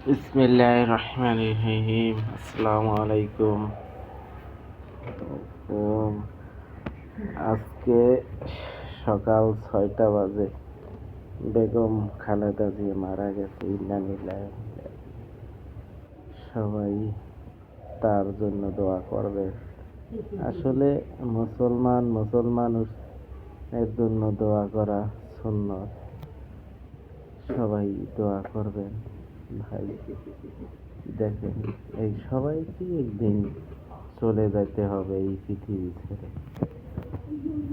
বিসমিল্লাহির রহমানির রহিম। আসসালামু আলাইকুম। তো আজকে সকাল 6টা বাজে বেগম খালেদা জিয়া মারা গেছে। ইন্না লিল্লাহি। সবাই তার জন্য দোয়া করবে। আসলে মুসলমানের জন্য দোয়া করা সুন্নত। সবাই দোয়া করবেন ভাই। দেখেন, এই সবাইকে একদিন চলে যেতে হবে এই পৃথিবী ছেড়ে।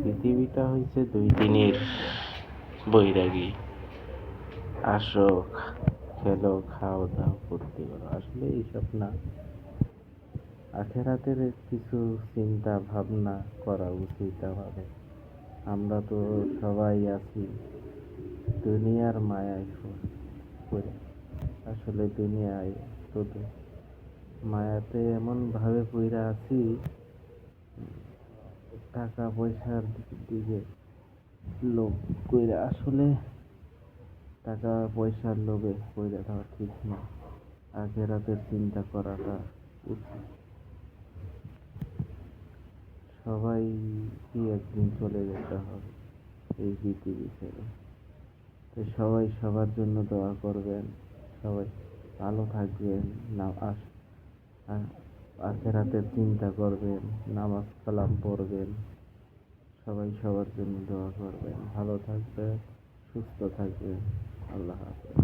পৃথিবীটা হচ্ছে 2 দিনের বৈরাগী। আসো, খেলো, খাও দাও, ফুর্তি করো। আসলে এইসব না, আখেরাতের কিছু চিন্তা ভাবনা করা উচিত আমাদের। আমরা তো সবাই আছি দুনিয়ার মায়ায় পড়ে। আসলে দুনিয়ায় শুধু মায়াতে এমন ভাবে পইরা আছি, টাকা পয়সার দিকে লোভ কইরা। আসলে টাকা পয়সার লোভে পইরা থাকা ঠিক না। আখেরাতের চিন্তা করাটা উচিত। সবাই কি একদিন চলে যেতে হবে এই পৃথিবী ছেড়ে। তো সবাই সবার জন্য দোয়া করবেন। সবাই ভালো থাকবেন। না আখেরাতের চিন্তা করবেন, নামাজ কালাম পড়বেন। সবাই সবার জন্য দোয়া করবেন। ভালো থাকবেন, সুস্থ থাকবেন। আল্লাহ হাফেজ।